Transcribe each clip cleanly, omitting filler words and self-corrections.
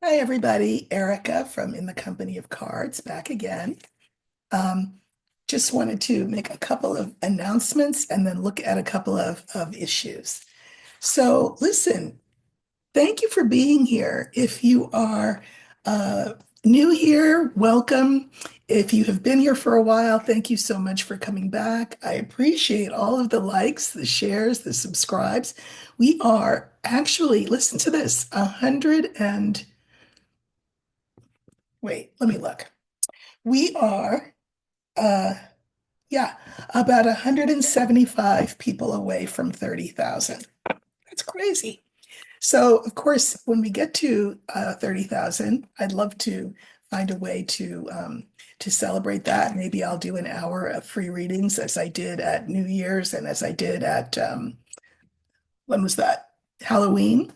Hi, everybody. Erica from In the Company of Cards back again. Um, just wanted to make a couple of announcements and then look at a couple of issues. So, listen, thank you for being here. If you are uh, new here, welcome. If you have been here for a while, thank you so much for coming back. I appreciate all of the likes, the shares, the subscribes. We are actually, listen to this, 100 and wait, let me look. We are, uh, yeah, about 175 people away from 30,000. That's crazy. So, of course, when we get to 30,000, I'd love to find a way to celebrate that. Maybe I'll do an hour of free readings as I did at New Year's and as I did at when was that? Halloween.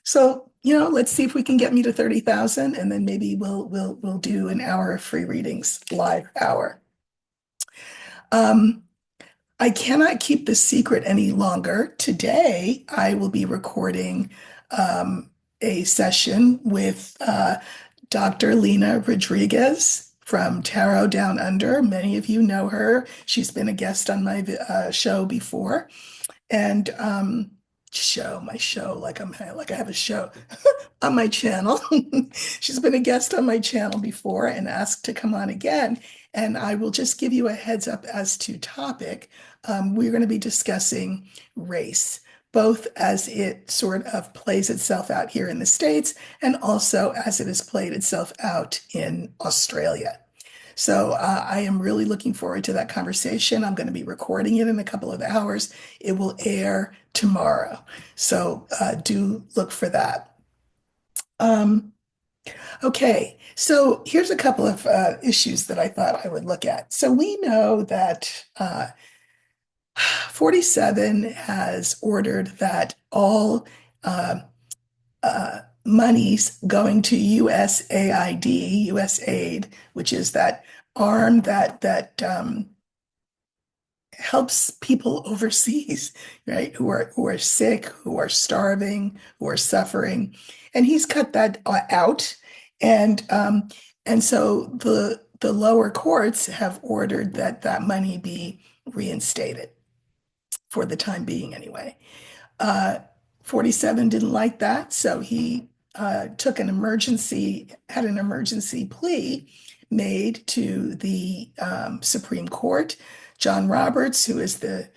So, let's see if we can get me to 30,000 and then maybe we'll do an hour of free readings, live hour. Um, I cannot keep this secret any longer. Today, I will be recording a session with Dr. Lena Rodriguez from Tarot Down Under. Many of you know her. She's been a guest on my show before. And my show, like I have a show on my channel. She's been a guest on my channel before and asked to come on again. And I will just give you a heads up as to topic. We're going to be discussing race, both as it sort of plays itself out here in the States and also as it has played itself out in Australia. So I am really looking forward to that conversation. I'm going to be recording it in a couple of hours. It will air tomorrow. So do look for that. Um, okay, so here's a couple of issues that I thought I would look at. So we know that 47 has ordered that all monies going to USAID, which is that arm that helps people overseas, right? Who are sick, who are starving, who are suffering, and he's cut that out, and so the lower courts have ordered that that money be reinstated for the time being, anyway. Uh, 47 didn't like that, so he had an emergency plea made to the Supreme Court. John Roberts, who is the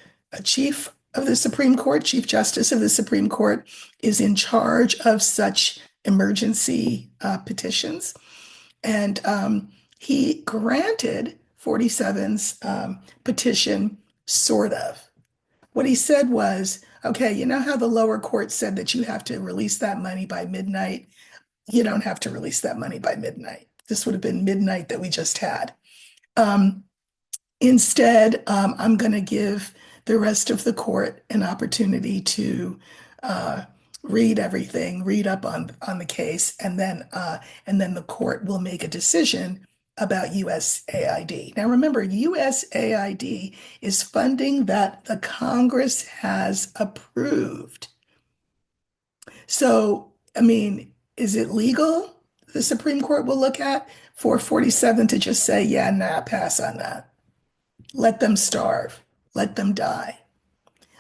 chief of the Supreme Court, Chief Justice of the Supreme Court, is in charge of such emergency petitions. And he granted 47's petition, sort of. What he said was, okay, you know how the lower court said that you have to release that money by midnight? You don't have to release that money by midnight. This would have been midnight that we just had. Um, Instead, I'm going to give the rest of the court an opportunity to uh, read everything, read up on the case, and then the court will make a decision about USAID. Now, remember, USAID is funding that the Congress has approved. So, I mean, is it legal? The Supreme Court will look at for 47 to just say, yeah, nah, pass on that. Let them starve. Let them die.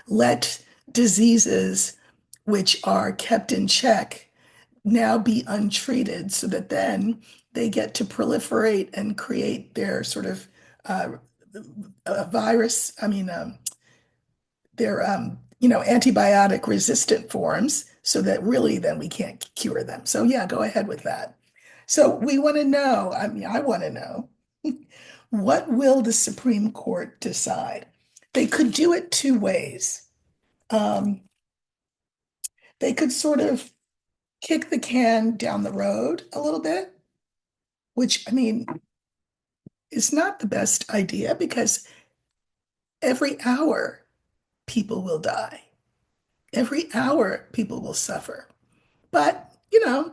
Let diseases which are kept in check now be untreated so that then they get to proliferate and create their sort of uh, virus, their antibiotic resistant forms so that really then we can't cure them. So yeah, go ahead with that. So we want to know, I want to know, what will the Supreme Court decide? They could do it two ways. Um, they could sort of kick the can down the road a little bit, which I mean is not the best idea because every hour people will die. Every hour people will suffer. But,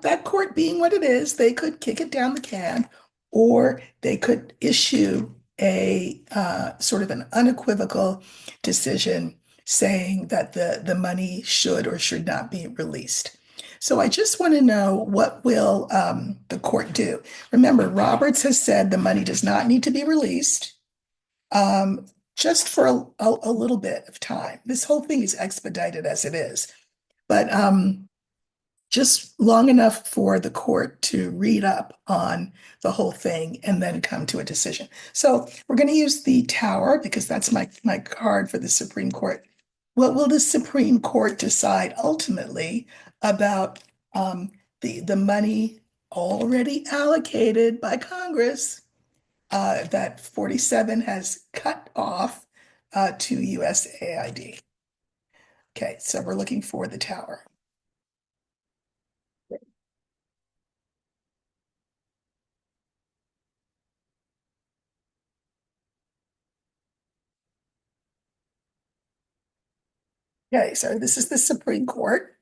that court being what it is, they could kick it down the can, or they could issue a sort of an unequivocal decision saying that the money should or should not be released. So I just want to know, what will the court do? Remember, Roberts has said the money does not need to be released, um, just for a little bit of time. This whole thing is expedited as it is, but just long enough for the court to read up on the whole thing and then come to a decision. So we're going to use the tower because that's my card for the Supreme Court. What will the Supreme Court decide ultimately about the money already allocated by Congress, that 47 has cut off to USAID? Okay, so we're looking for the tower. Okay, so this is the Supreme Court,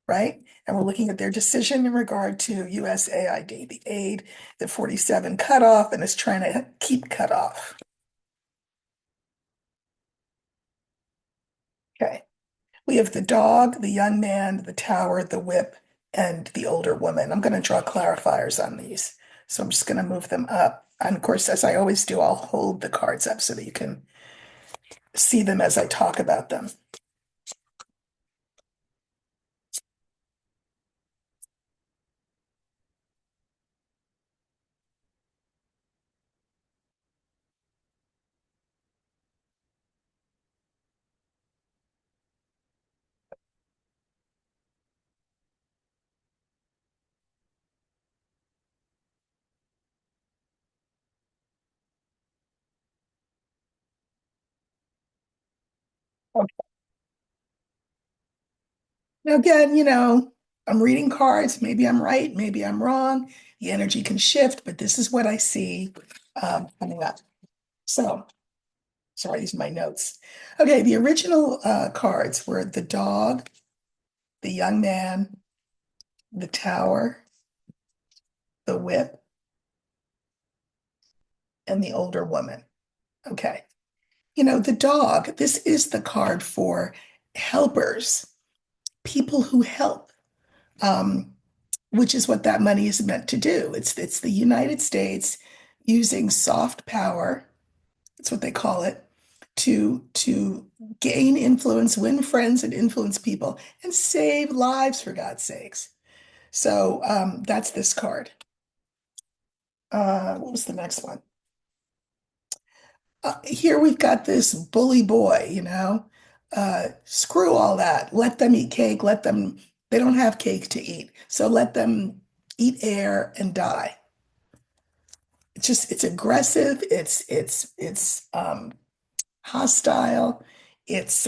right? And we're looking at their decision in regard to USAID, the aid that 47 cut off and is trying to keep cut off. Okay, we have the dog, the young man, the tower, the whip, and the older woman. I'm going to draw clarifiers on these. So I'm just going to move them up. And of course, as I always do, I'll hold the cards up so that you can see them as I talk about them. Now, again, I'm reading cards. Maybe I'm right, maybe I'm wrong. The energy can shift, but this is what I see coming up. So, sorry, these are my notes. Okay, the original cards were the dog, the young man, the tower, the whip, and the older woman. Okay. The dog, this is the card for helpers, people who help. Um, which is what that money is meant to do. It's the United States using soft power, that's what they call it, to gain influence, win friends, and influence people, and save lives, for God's sakes. So that's this card. What was the next one? Here we've got this bully boy, screw all that. Let them eat cake. They don't have cake to eat. So let them eat air and die. It's aggressive, it's hostile, it's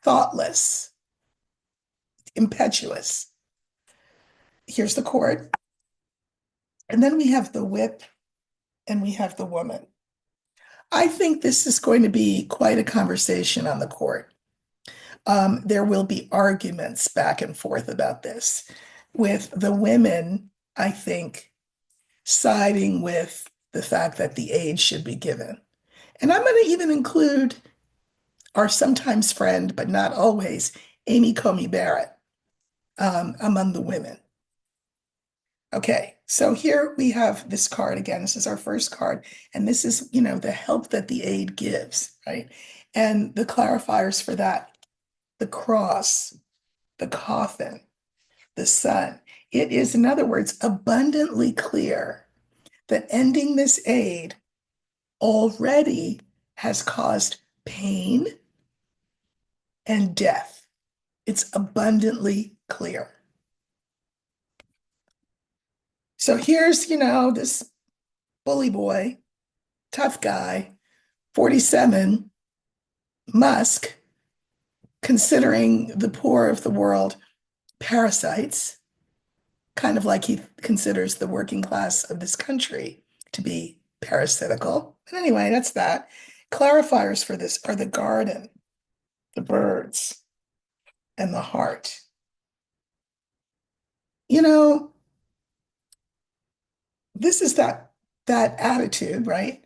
thoughtless, impetuous. Here's the court. And then we have the whip and we have the woman. I think this is going to be quite a conversation on the court. There will be arguments back and forth about this, with the women, I think, siding with the fact that the aid should be given. And I'm going to even include our sometimes friend, but not always, Amy Coney Barrett, among the women. Okay, so here we have this card again. This is our first card, and this is, the help that the aid gives, right? And the clarifiers for that: the cross, the coffin, the sun. It is, in other words, abundantly clear that ending this aid already has caused pain and death. It's abundantly clear. So here's, this bully boy, tough guy, 47, Musk, considering the poor of the world parasites, kind of like he considers the working class of this country to be parasitical. But anyway, that's that. Clarifiers for this are the garden, the birds, and the heart. You know, this is that attitude, right?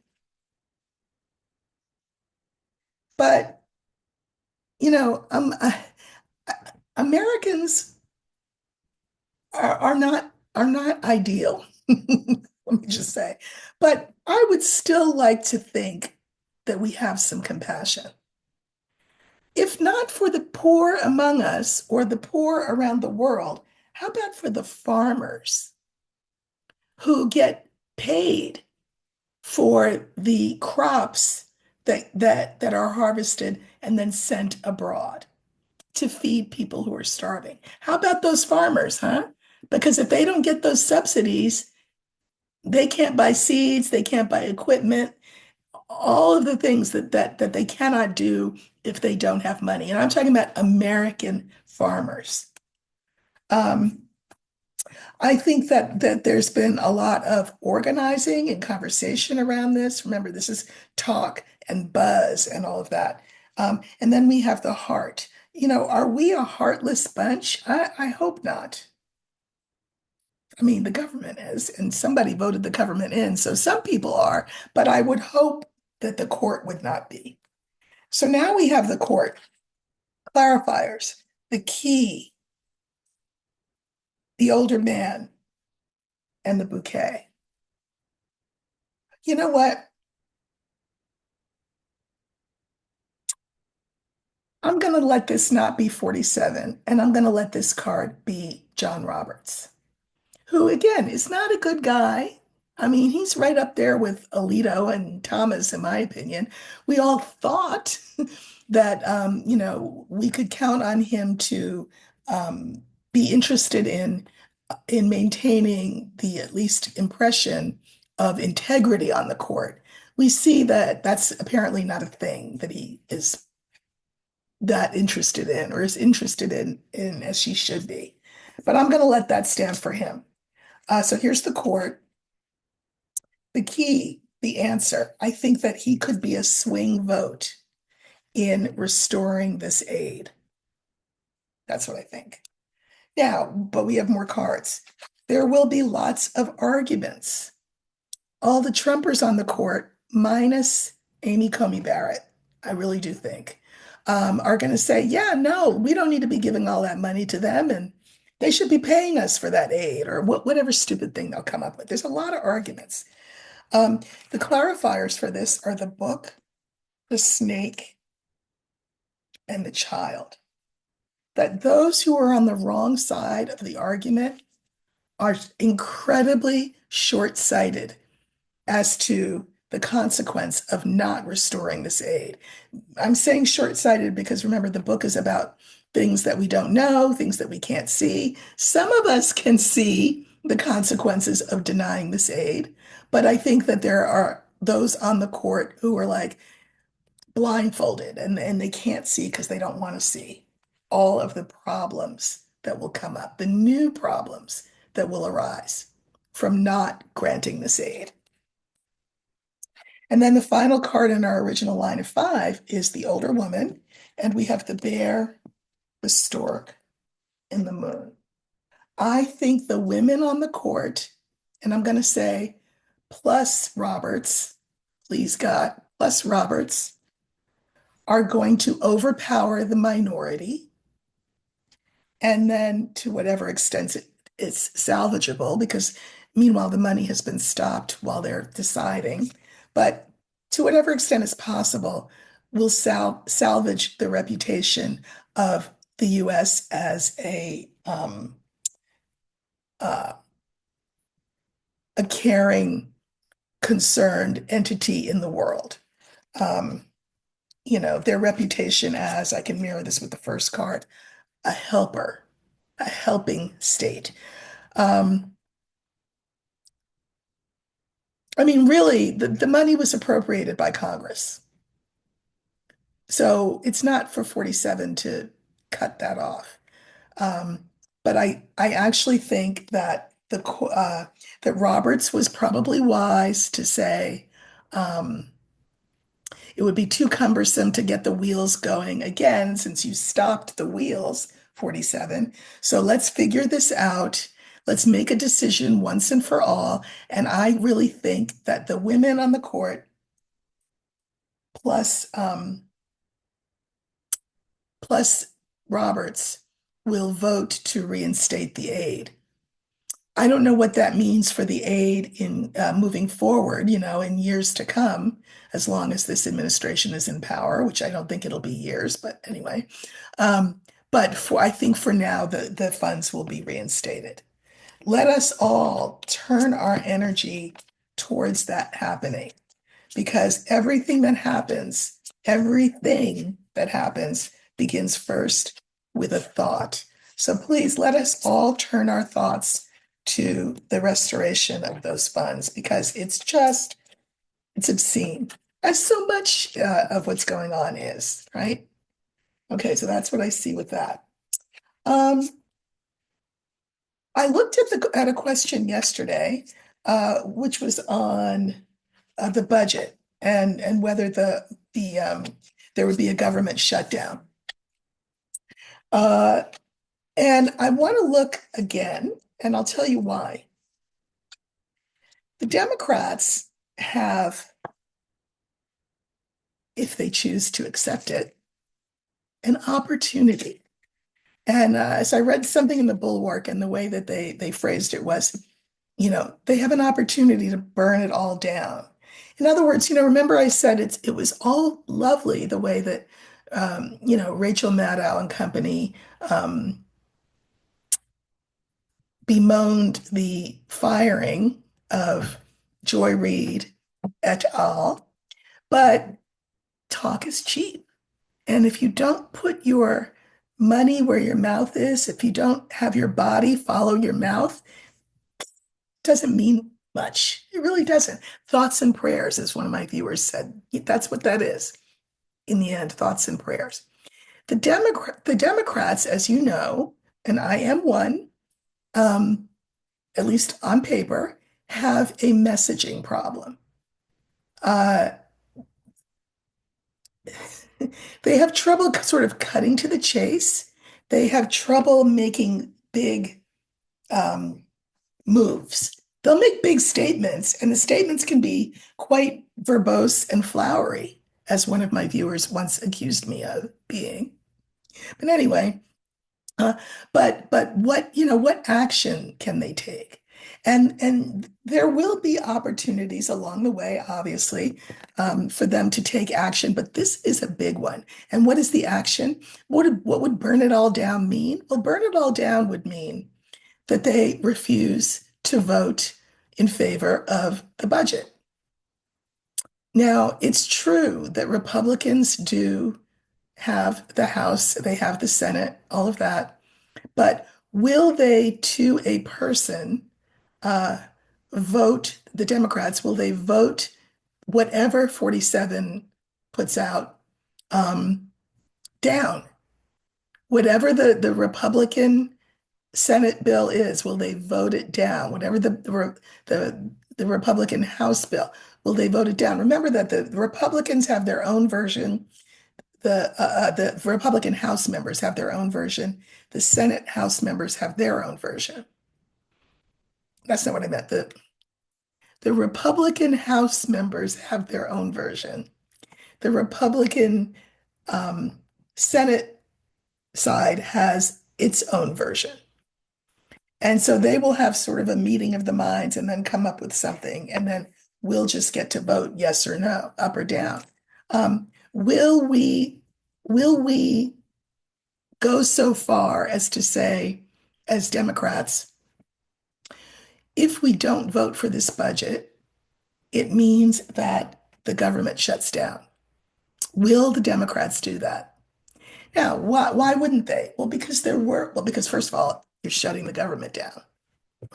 But Americans are not ideal. Let me just say. But I would still like to think that we have some compassion. If not for the poor among us or the poor around the world, how about for the farmers who get paid for the crops that are harvested and then sent abroad to feed people who are starving? How about those farmers, huh? Because if they don't get those subsidies, they can't buy seeds, they can't buy equipment, all of the things that they cannot do if they don't have money. And I'm talking about American farmers. Um, I think that there's been a lot of organizing and conversation around this. Remember, this is talk and buzz and all of that. And then we have the heart. Are we a heartless bunch? I hope not. I mean, the government is, and somebody voted the government in, so some people are, but I would hope that the court would not be. So now we have the court clarifiers, the key, the older man, and the bouquet. You know what? I'm going to let this not be 47, and I'm going to let this card be John Roberts, who, again, is not a good guy. I mean, he's right up there with Alito and Thomas, in my opinion. We all thought that, we could count on him to be interested in maintaining the at least impression of integrity on the court. We see that that's apparently not a thing that he is that interested in or is interested in as she should be. But I'm going to let that stand for him. So here's the court. The key, the answer. I think that he could be a swing vote in restoring this aid. That's what I think. Now, but we have more cards. There will be lots of arguments. All the Trumpers on the court, minus Amy Coney Barrett, I really do think, are going to say, yeah, no, we don't need to be giving all that money to them, and they should be paying us for that aid, or whatever stupid thing they'll come up with. There's a lot of arguments. The clarifiers for this are the book, the snake, and the child. That those who are on the wrong side of the argument are incredibly short-sighted as to the consequence of not restoring this aid. I'm saying short-sighted because remember, the book is about things that we don't know, things that we can't see. Some of us can see the consequences of denying this aid, but I think that there are those on the court who are like blindfolded and they can't see because they don't want to see all of the problems that will come up, the new problems that will arise from not granting this aid. And then the final card in our original line of five is the older woman, and we have the bear, the stork, and the moon. I think the women on the court, and I'm going to say plus Roberts, please God, plus Roberts, are going to overpower the minority. And then to whatever extent it's salvageable, because meanwhile, the money has been stopped while they're deciding. But to whatever extent is possible, will salvage the reputation of the US as uh, a caring, concerned entity in the world. Um, their reputation as, I can mirror this with the first card, a helper, a helping state. Um, I mean, really, the money was appropriated by Congress. So it's not for 47 to cut that off. Um, but I actually think that that Roberts was probably wise to say it would be too cumbersome to get the wheels going again since you stopped the wheels, 47. So let's figure this out. Let's make a decision once and for all. And I really think that the women on the court plus plus Roberts will vote to reinstate the aid. I don't know what that means for the aid in moving forward, in years to come, as long as this administration is in power, which I don't think it'll be years, but anyway. Um, but I think for now, the funds will be reinstated. Let us all turn our energy towards that happening because everything that happens begins first with a thought. So please let us all turn our thoughts to the restoration of those funds because it's obscene. As so much of what's going on is, right? Okay, so that's what I see with that. Um, I looked at a question yesterday, which was on the budget and whether there would be a government shutdown. Uh, and I want to look again, and I'll tell you why. The Democrats have, if they choose to accept it, an opportunity. And as I read something in the Bulwark, and the way that they phrased it was, they have an opportunity to burn it all down. In other words, remember I said it was all lovely the way that Rachel Maddow and company um, bemoaned the firing of Joy Reid et al. But talk is cheap. And if you don't put your money where your mouth is, if you don't have your body follow your mouth, doesn't mean much. It really doesn't. Thoughts and prayers, as one of my viewers said. That's what that is. In the end, thoughts and prayers. The Democrats, as you know, and I am one, um, at least on paper, have a messaging problem. Uh, they have trouble sort of cutting to the chase. They have trouble making big um, moves. They'll make big statements, and the statements can be quite verbose and flowery, as one of my viewers once accused me of being. But anyway, uh, but what action can they take? And there will be opportunities along the way, obviously, for them to take action. But this is a big one. And what is the action? What would burn it all down mean? Well, burn it all down would mean that they refuse to vote in favor of the budget. Now, it's true that Republicans do have the House, they have the Senate, all of that. But will they, to a person, uh, vote, the Democrats, will they vote whatever 47 puts out down? Whatever the Republican Senate bill is, will they vote it down? Whatever the Republican House bill, will they vote it down? Remember that the Republicans have their own version. The Republican House members have their own version. The Senate House members have their own version. That's not what I meant. The Republican House members have their own version. The Republican um, Senate side has its own version. And so they will have sort of a meeting of the minds and then come up with something. And then we'll just get to vote yes or no, up or down. Will we go so far as to say, as Democrats, if we don't vote for this budget, it means that the government shuts down? Will the Democrats do that? Now, why wouldn't they? Because first of all, you're shutting the government down,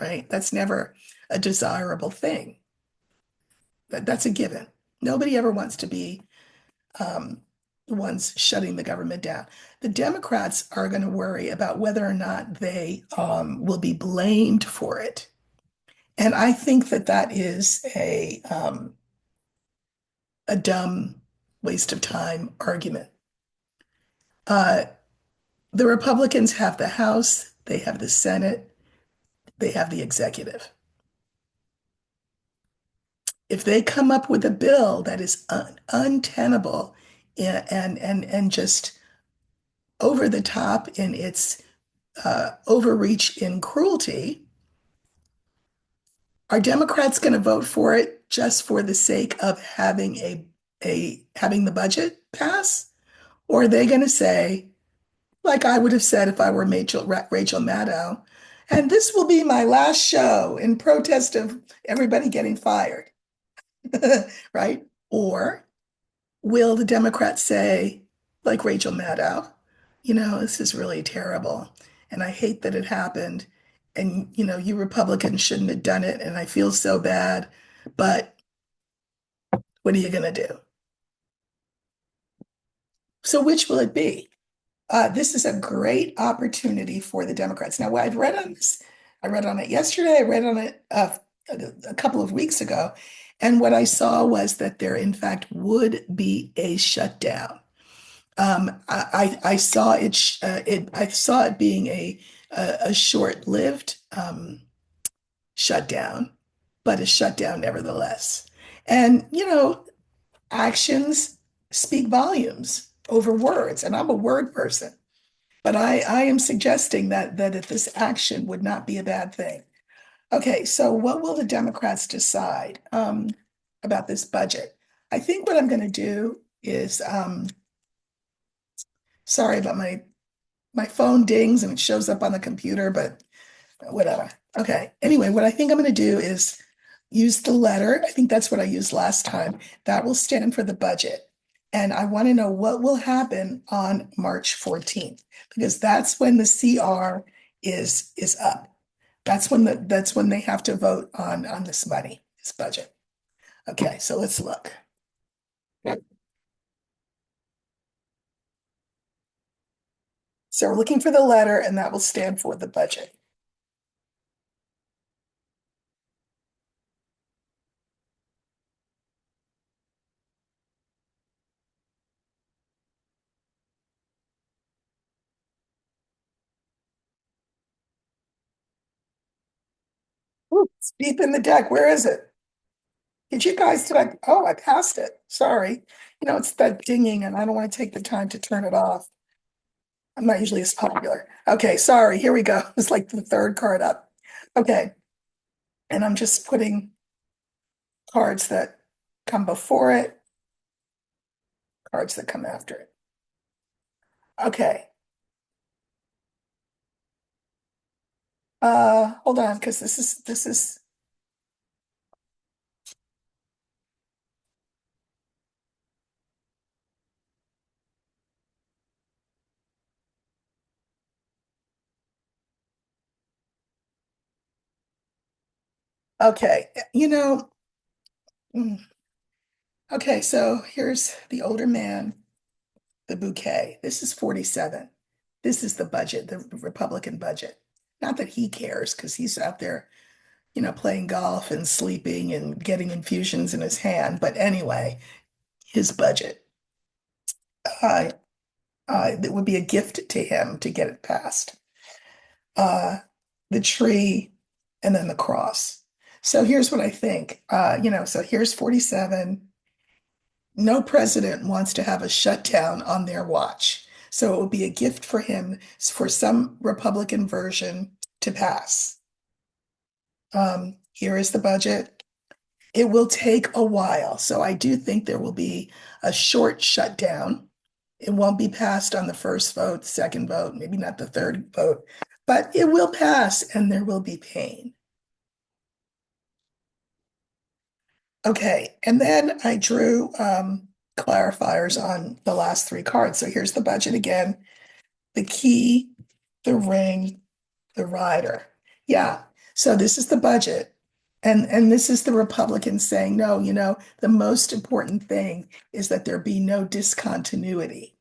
right? That's never a desirable thing. That's a given. Nobody ever wants to be the ones shutting the government down. The Democrats are going to worry about whether or not they will be blamed for it. And I think that is a dumb waste of time argument. Uh, the Republicans have the House, they have the Senate, they have the executive. If they come up with a bill that is untenable and just over the top in its overreach in cruelty, Are Democrats going to vote for it just for the sake of having having the budget pass? Or are they going to say, like I would have said if I were Rachel Maddow, and this will be my last show in protest of everybody getting fired, right? Or will the Democrats say, like Rachel Maddow, this is really terrible, and I hate that it happened, and you Republicans shouldn't have done it, and I feel so bad, but what are you going to do? So which will it be? This is a great opportunity for the Democrats. Now, what I've read on this, I read on it yesterday, I read on it a couple of weeks ago, and what I saw was that there, in fact, would be a shutdown. I saw I saw it being a short-lived shutdown, but a shutdown nevertheless. And actions speak volumes over words, and I'm a word person. But I am suggesting that this action would not be a bad thing. Okay, so what will the Democrats decide about this budget? I think what I'm going to do is, sorry about my phone dings and it shows up on the computer, but whatever. Okay. Anyway, what I think I'm going to do is use the letter. I think that's what I used last time. That will stand for the budget. And I want to know what will happen on March 14th, because that's when the CR is up. That's when they have to vote on this money, this budget. Okay, so let's look. So we're looking for the letter, and that will stand for the budget. Ooh, it's deep in the deck. Where is it? Oh, I passed it. Sorry. It's that dinging and I don't want to take the time to turn it off. I'm not usually as popular. Okay, sorry. Here we go. It's like the third card up. Okay. And I'm just putting cards that come before it, cards that come after it. Okay. Hold on, because this is okay. Mm, okay, so here's the older man, the bouquet. This is 47. This is the budget, the Republican budget. Not that he cares, because he's out there, playing golf and sleeping and getting infusions in his hand. But anyway, his budget. Uh, it would be a gift to him to get it passed. Uh, the tree and then the cross. So here's what I think. So here's 47. No president wants to have a shutdown on their watch. So it would be a gift for him for some Republican version to pass. Here is the budget. It will take a while. So I do think there will be a short shutdown. It won't be passed on the first vote, second vote, maybe not the third vote, but it will pass and there will be pain. Okay, and then I drew clarifiers on the last three cards. So here's the budget again, the key, the ring, the rider. Yeah, so this is the budget. And this is the Republicans saying, no, the most important thing is that there be no discontinuity.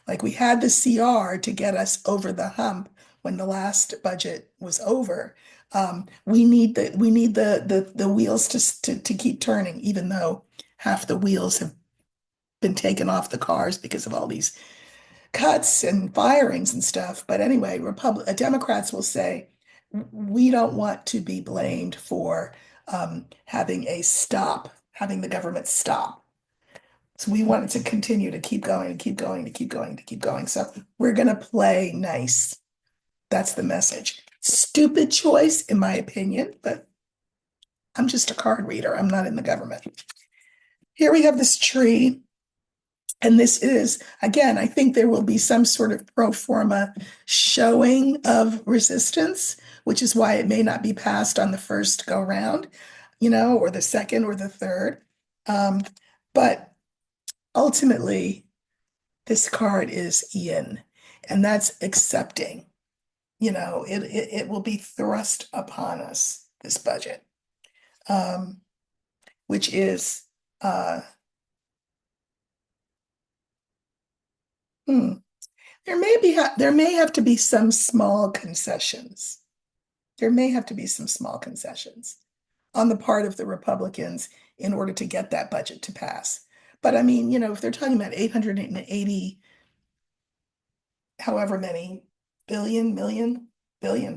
Like we had the CR to get us over the hump when the last budget was over. We need the wheels to keep turning, even though half the wheels have been taken off the cars because of all these cuts and firings and stuff. But anyway, Democrats will say we don't want to be blamed for having the government stop. So we wanted to continue to keep going, to keep going, to keep going, to keep going. So we're going to play nice. That's the message. Stupid choice, in my opinion, but I'm just a card reader. I'm not in the government. Here we have this tree. And this is, again, I think there will be some sort of pro forma showing of resistance, which is why it may not be passed on the first go round, or the second or the third. Um, but ultimately, this card is in, and that's accepting. It will be thrust upon us, this budget, um, which is, uh, hmm, there may have to be some small concessions. There may have to be some small concessions on the part of the Republicans in order to get that budget to pass. But I mean, if they're talking about 880, however many billion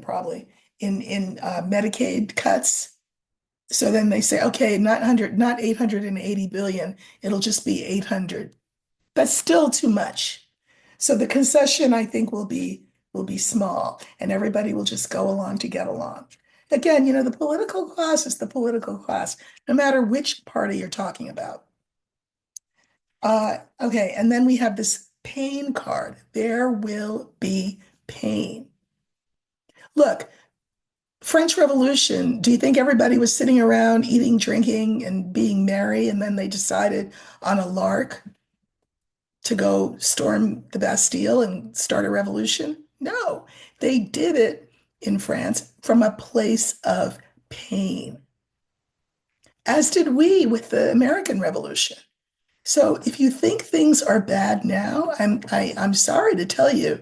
probably in Medicaid cuts. So then they say, okay, not 880 billion, it'll just be 800. That's still too much. So the concession, I think, will be small, and everybody will just go along to get along. Again, the political class is the political class, no matter which party you're talking about. Okay, and then we have this pain card. There will be pain. Look, French Revolution, do you think everybody was sitting around eating, drinking, and being merry, and then they decided on a lark to go storm the Bastille and start a revolution? No, they did it in France from a place of pain, as did we with the American Revolution. So if you think things are bad now, I'm sorry to tell you,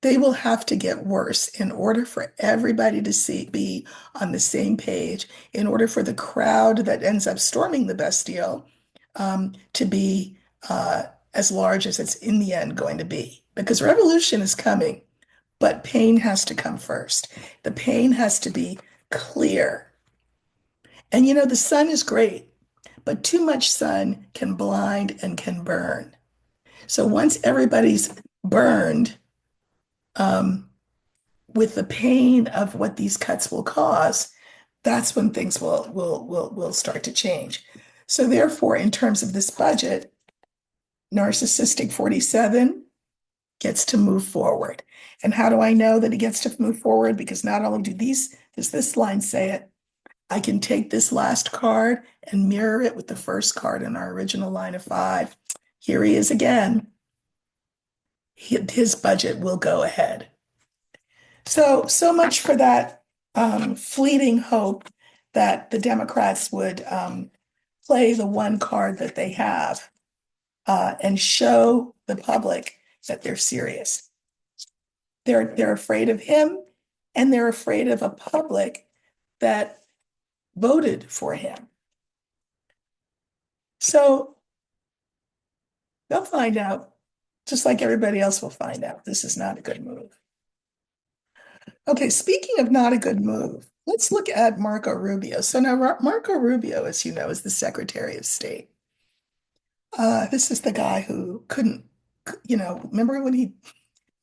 they will have to get worse in order for everybody to be on the same page, in order for the crowd that ends up storming the Bastille to be as large as it's in the end going to be. Because revolution is coming, but pain has to come first. The pain has to be clear. And the sun is great, but too much sun can blind and can burn. So once everybody's burned um, with the pain of what these cuts will cause, that's when things will start to change. So therefore, in terms of this budget, narcissistic 47 gets to move forward. And how do I know that he gets to move forward? Because not only does this line say it, I can take this last card and mirror it with the first card in our original line of five. Here he is again. His budget will go ahead. So much for that fleeting hope that the Democrats would play the one card that they have and show the public that they're serious. They're afraid of him, and they're afraid of a public that voted for him. So they'll find out, just like everybody else will find out. This is not a good move. Okay, speaking of not a good move, let's look at Marco Rubio. So now Marco Rubio, as you know, is the Secretary of State. This is the guy who couldn't,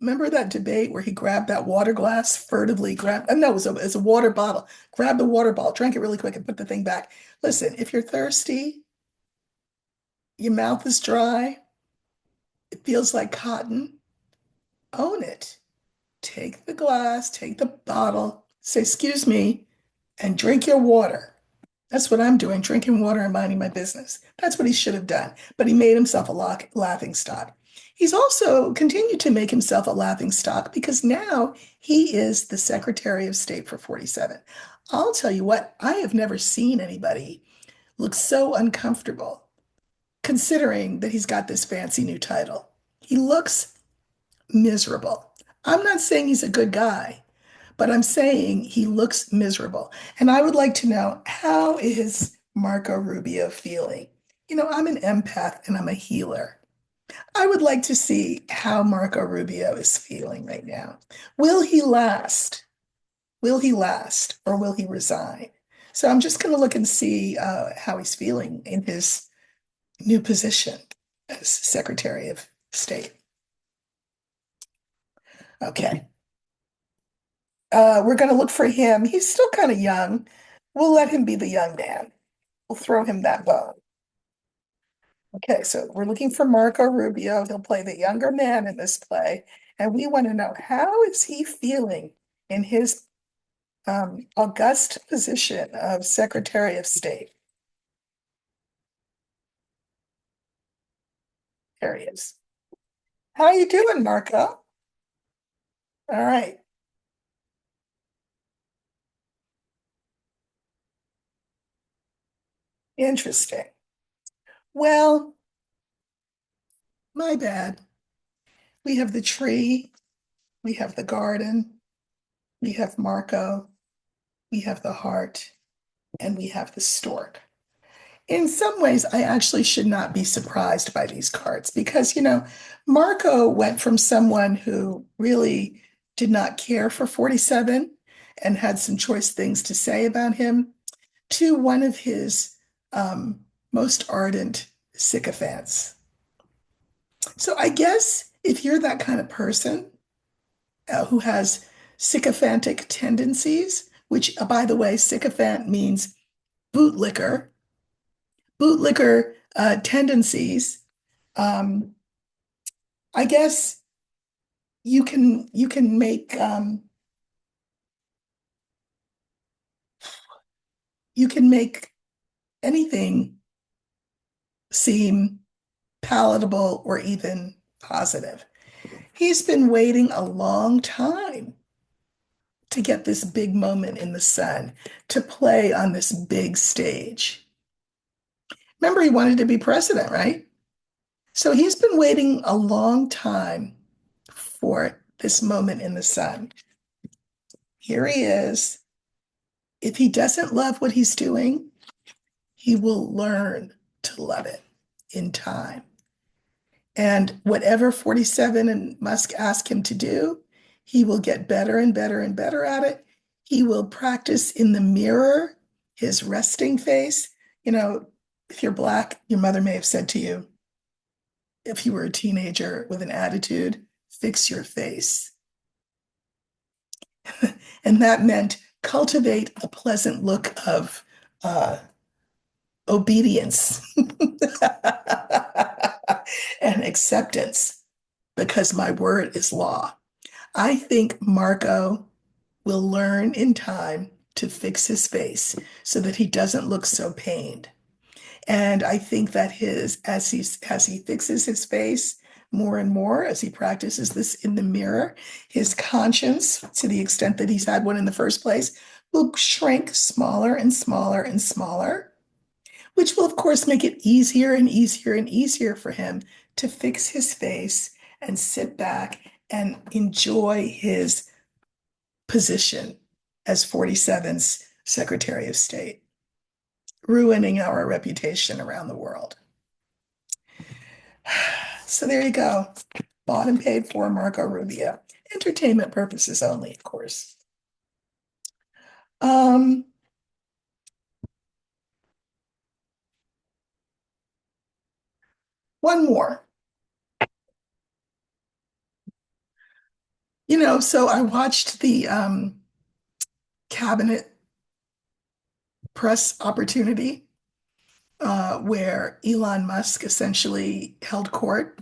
remember that debate where he grabbed that water glass, furtively grabbed, no, it was a water bottle, grabbed the water bottle, drank it really quick and put the thing back. Listen, if you're thirsty, your mouth is dry, it feels like cotton, own it. Take the glass, take the bottle, say, excuse me, and drink your water. That's what I'm doing, drinking water and minding my business. That's what he should have done. But he made himself a laughing stock. He's also continued to make himself a laughing stock because now he is the Secretary of State for 47. I'll tell you what, I have never seen anybody look so uncomfortable considering that he's got this fancy new title. He looks miserable. I'm not saying he's a good guy, but I'm saying he looks miserable. And I would like to know, how is Marco Rubio feeling? I'm an empath and I'm a healer. I would like to see how Marco Rubio is feeling right now. Will he last? Will he last or will he resign? So I'm just going to look and see how he's feeling in his new position as Secretary of State. Okay. We're going to look for him. He's still kind of young. We'll let him be the young man. We'll throw him that bone. Okay, so we're looking for Marco Rubio. He'll play the younger man in this play, and we want to know how is he feeling in his august position of Secretary of State. There he is. How you doing, Marco? All right, interesting. Well, my bad. We have the tree, we have the garden, we have Marco, we have the heart, and we have the stork. In some ways, I actually should not be surprised by these cards because, Marco went from someone who really did not care for 47 and had some choice things to say about him to one of his most ardent sycophants. So I guess if you're that kind of person who has sycophantic tendencies, which, by the way, sycophant means bootlicker, bootlicker tendencies, um, I guess you can make you can make anything seem palatable or even positive. He's been waiting a long time to get this big moment in the sun, to play on this big stage. Remember, he wanted to be president, right? So he's been waiting a long time for this moment in the sun. Here he is. If he doesn't love what he's doing, he will learn to love it in time. And whatever 47 and Musk ask him to do, he will get better and better and better at it. He will practice in the mirror his resting face. You know, if you're Black, your mother may have said to you, if you were a teenager with an attitude, fix your face. And that meant cultivate a pleasant look of obedience and acceptance because my word is law. I think Marco will learn in time to fix his face so that he doesn't look so pained. And I think that as he fixes his face more and more, as he practices this in the mirror, his conscience, to the extent that he's had one in the first place, will shrink smaller and smaller and smaller, which will, of course, make it easier and easier and easier for him to fix his face and sit back and enjoy his position as 47's Secretary of State, ruining our reputation around the world. So there you go. Bought and paid for Marco Rubio. Entertainment purposes only, of course. Um, One more. So I watched the cabinet press opportunity where Elon Musk essentially held court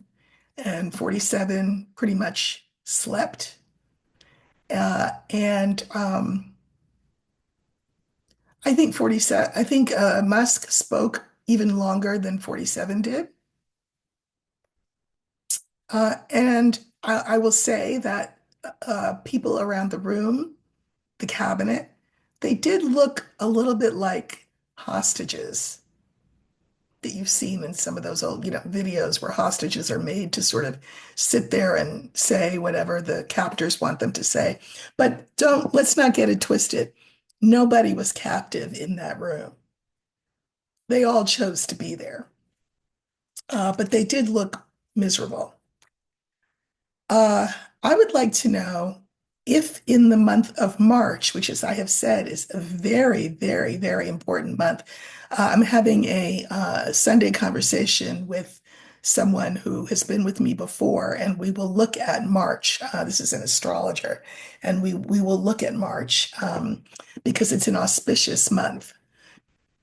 and 47 pretty much slept. And I think 47, I think Musk spoke even longer than 47 did. And I will say that people around the room, the cabinet, they did look a little bit like hostages that you've seen in some of those old, videos where hostages are made to sort of sit there and say whatever the captors want them to say. But let's not get it twisted. Nobody was captive in that room. They all chose to be there. But they did look miserable. Uh, I would like to know if in the month of March, which, as I have said, is a very, very, very important month, I'm having a Sunday conversation with someone who has been with me before, and we will look at March. This is an astrologer, and we will look at March because it's an auspicious month,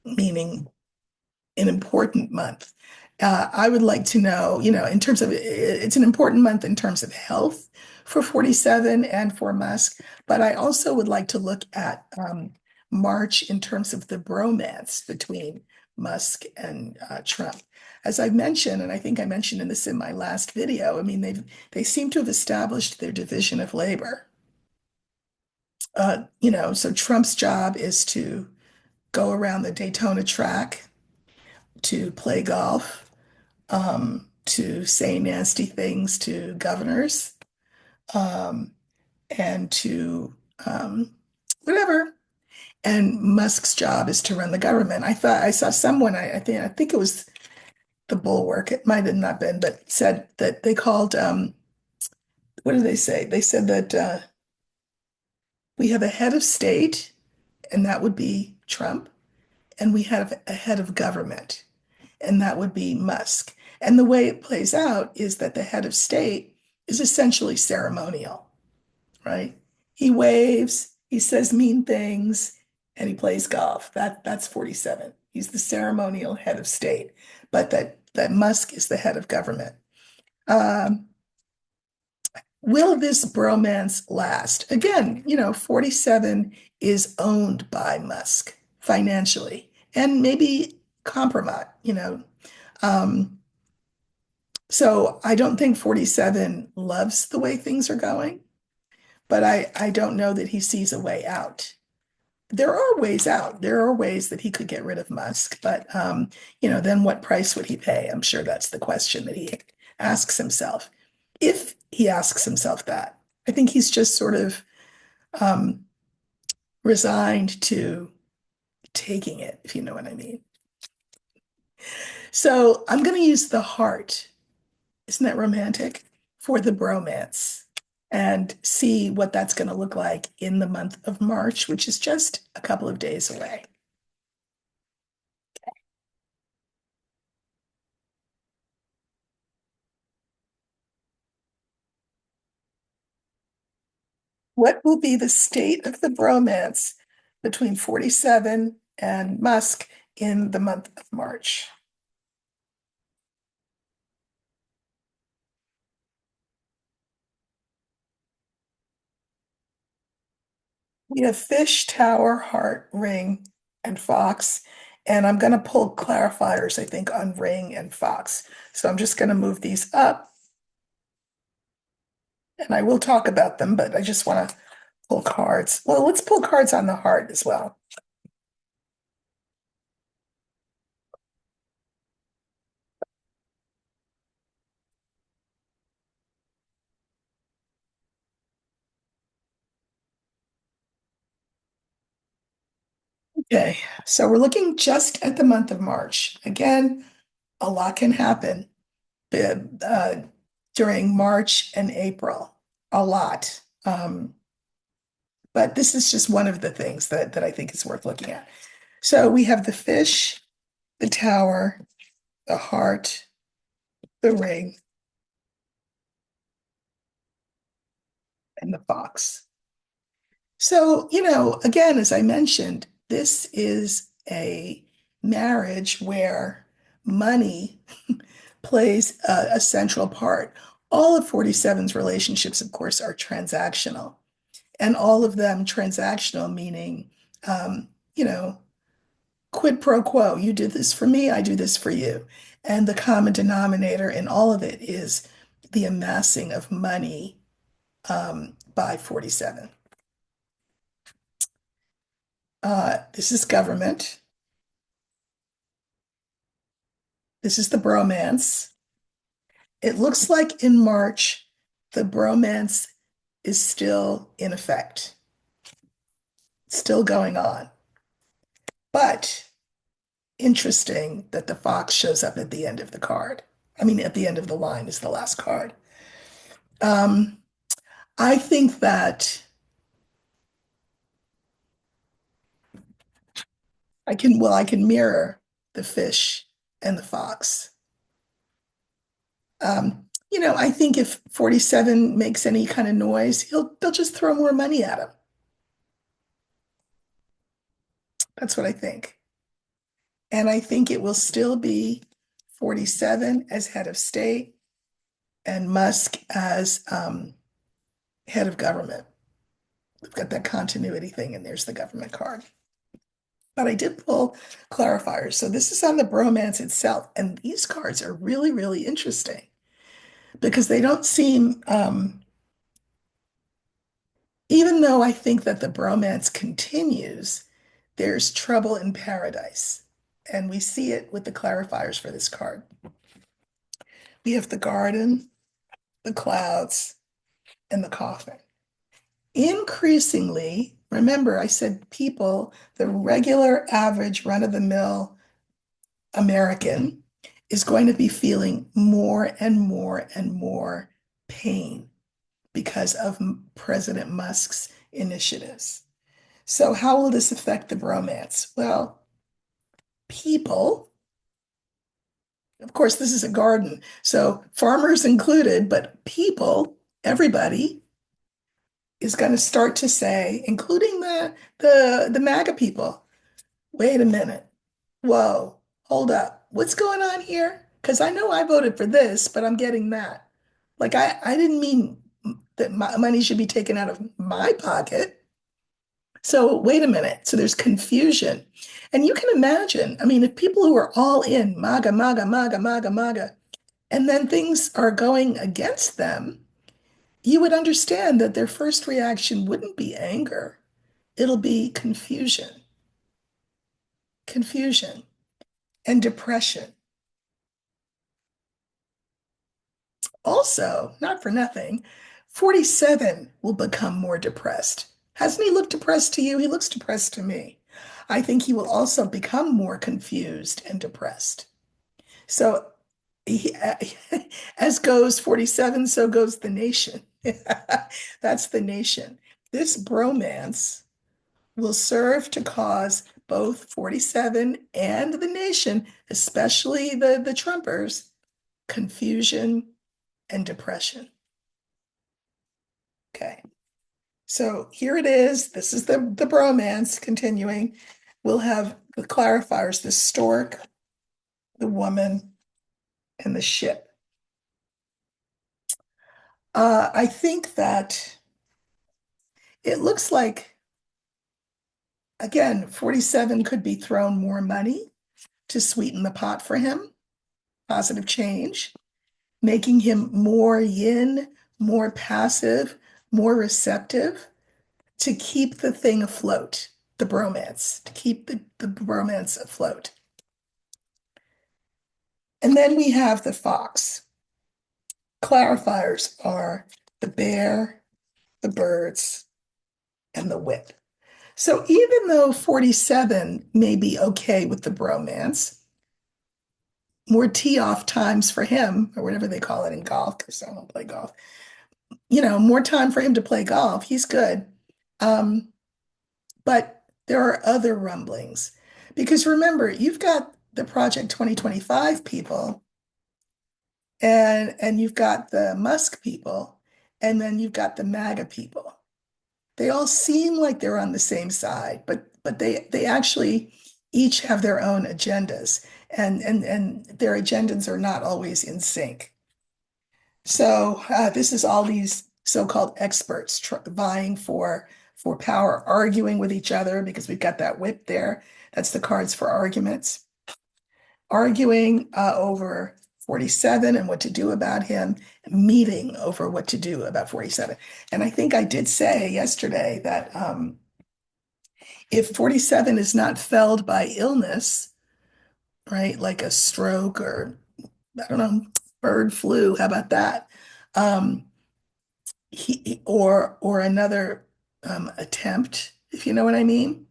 meaning an important month. I would like to know, in terms of it's an important month in terms of health for 47 and for Musk, but I also would like to look at March in terms of the bromance between Musk and Trump. As I've mentioned, and I think I mentioned in this in my last video, I mean, they seem to have established their division of labor. So Trump's job is to go around the Daytona track, to play golf, to say nasty things to governors, um, and to whatever. And Musk's job is to run the government. I thought I saw someone, I think it was the Bulwark, it might have not been, but said that they called, what did they say? They said that we have a head of state, and that would be Trump, and we have a head of government, and that would be Musk. And the way it plays out is that the head of state is essentially ceremonial, right? He waves, he says mean things, and he plays golf. That's 47. He's the ceremonial head of state, but that Musk is the head of government. Um, will this bromance last? Again, 47 is owned by Musk financially and maybe compromise, Um, so I don't think 47 loves the way things are going, but I don't know that he sees a way out. There are ways out. There are ways that he could get rid of Musk, but then what price would he pay? I'm sure that's the question that he asks himself. If he asks himself that, I think he's just sort of um, resigned to taking it, if you know what I mean. So I'm going to use the heart. Isn't that romantic? For the bromance and see what that's going to look like in the month of March, which is just a couple of days away. What will be the state of the bromance between 47 and Musk in the month of March? We have fish, tower, heart, ring, and fox. And I'm going to pull clarifiers, I think, on ring and fox. So I'm just going to move these up, and I will talk about them, but I just want to pull cards. Well, let's pull cards on the heart as well. Okay, so we're looking just at the month of March. Again, a lot can happen uh, during March and April, a lot. But this is just one of the things that I think is worth looking at. So we have the fish, the tower, the heart, the ring, and the fox. So, again, as I mentioned, this is a marriage where money plays a central part. All of 47's relationships, of course, are transactional, and all of them transactional, meaning, um, you know, quid pro quo. You do this for me, I do this for you. And the common denominator in all of it is the amassing of money by 47. This is government. This is the bromance. It looks like in March, the bromance is still in effect, still going on. But interesting that the fox shows up at the end of the card. I mean, at the end of the line is the last card. Um, I think that I can mirror the fish and the fox. I think if 47 makes any kind of noise, they'll just throw more money at him. That's what I think. And I think it will still be 47 as head of state and Musk as head of government. We've got that continuity thing, and there's the government card. But I did pull clarifiers. So this is on the bromance itself. And these cards are really, really interesting because they don't seem, even though I think that the bromance continues, there's trouble in paradise. And we see it with the clarifiers for this card. We have the garden, the clouds, and the coffin. Increasingly, remember, I said people, the regular, average, run-of-the-mill American is going to be feeling more and more and more pain because of President Musk's initiatives. So, how will this affect the bromance? Well, people, of course, this is a garden, so farmers included, but people, everybody is going to start to say, including the MAGA people, wait a minute. Whoa, hold up. What's going on here? Because I know I voted for this, but I'm getting that. Like I didn't mean that my money should be taken out of my pocket. So wait a minute. So there's confusion. And you can imagine, I mean, if people who are all in MAGA, MAGA, MAGA, MAGA, MAGA, and then things are going against them, you would understand that their first reaction wouldn't be anger. It'll be confusion and depression. Also, not for nothing, 47 will become more depressed. Hasn't he looked depressed to you? He looks depressed to me. I think he will also become more confused and depressed. So, he, as goes 47, so goes the nation. That's the nation. This bromance will serve to cause both 47 and the nation, especially the Trumpers, confusion and depression. Okay. So here it is. This is the bromance continuing. We'll have the clarifiers, the stork, the woman, and the ship. I think that it looks like, again, 47 could be thrown more money to sweeten the pot for him, positive change, making him more yin, more passive, more receptive to keep the thing afloat, the bromance, to keep the bromance afloat. And then we have the fox. Clarifiers are the bear, the birds, and the whip. So even though 47 may be okay with the bromance, more tee off times for him, or whatever they call it in golf, because I don't play golf, more time for him to play golf. He's good. Um, but there are other rumblings. Because remember, you've got the Project 2025 people and you've got the Musk people, and then you've got the MAGA people. They all seem like they're on the same side, but they actually each have their own agendas, and their agendas are not always in sync. So this is all these so-called experts vying for power, arguing with each other because we've got that whip there. That's the cards for arguments, arguing over 47 and what to do about him, meeting over what to do about 47. And I think I did say yesterday that if 47 is not felled by illness, right, like a stroke or I don't know, bird flu, how about that? Um, or another attempt, if you know what I mean.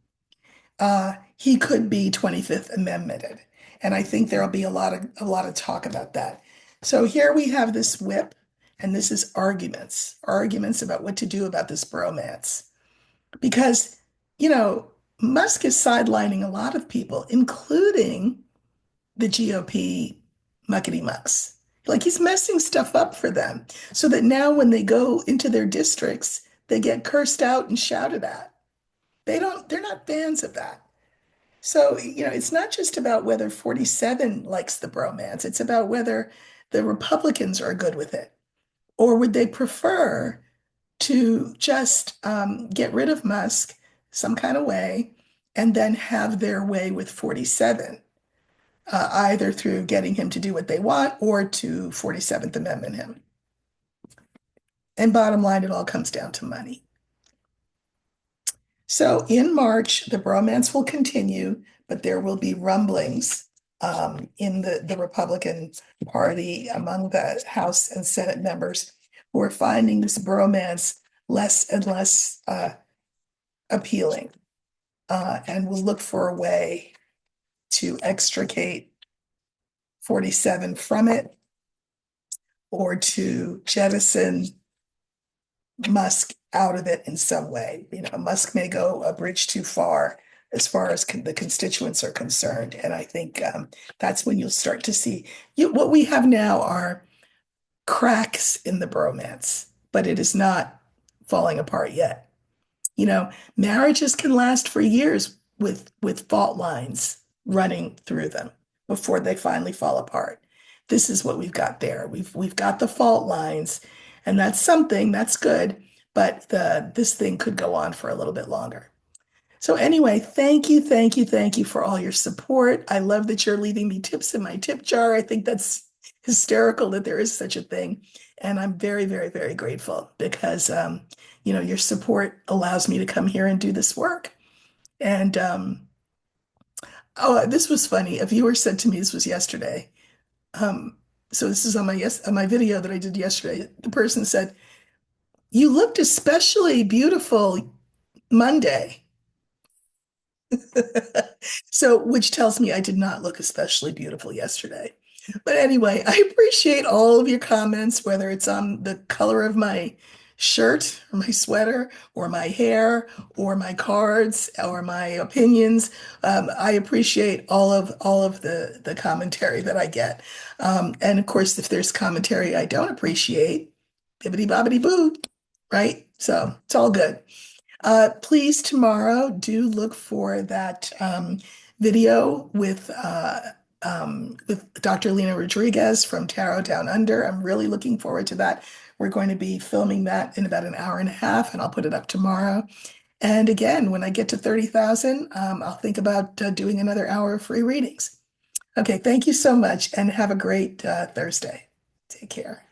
He could be 25th Amendmented. And I think there'll be a lot of talk about that. So here we have this whip, and this is arguments about what to do about this bromance. Because, you know, Musk is sidelining a lot of people, including the GOP muckety mucks. Like he's messing stuff up for them so that now when they go into their districts, they get cursed out and shouted at. They're not fans of that. So, it's not just about whether 47 likes the bromance, it's about whether the Republicans are good with it. Or would they prefer to just get rid of Musk some kind of way and then have their way with 47, either through getting him to do what they want or to 47th Amendment him. And bottom line, it all comes down to money. So in March, the bromance will continue, but there will be rumblings in the Republican Party among the House and Senate members who are finding this bromance less and less appealing and will look for a way to extricate 47 from it or to jettison Musk out of it in some way. Musk may go a bridge too far as the constituents are concerned. And I think that's when you'll start to see what we have now are cracks in the bromance, but it is not falling apart yet. Marriages can last for years with fault lines running through them before they finally fall apart. This is what we've got there. We've got the fault lines, and that's something that's good, but this thing could go on for a little bit longer. So anyway, thank you, thank you, thank you for all your support. I love that you're leaving me tips in my tip jar. I think that's hysterical that there is such a thing. And I'm very, very, very grateful because, your support allows me to come here and do this work. And oh, this was funny. A viewer said to me, this was yesterday. Um, so this is on my video that I did yesterday. The person said, "You looked especially beautiful Monday." So, which tells me I did not look especially beautiful yesterday. But anyway, I appreciate all of your comments, whether it's on the color of my shirt or my sweater or my hair or my cards or my opinions. I appreciate all of the commentary that I get. And of course, if there's commentary I don't appreciate, bibbity bobbity boo, right? So it's all good. Please tomorrow do look for that video with Dr. Lena Rodriguez from Tarot Down Under. I'm really looking forward to that. We're going to be filming that in about an hour and a half, and I'll put it up tomorrow. And again, when I get to 30,000, I'll think about doing another hour of free readings. Okay, thank you so much, and have a great Thursday. Take care.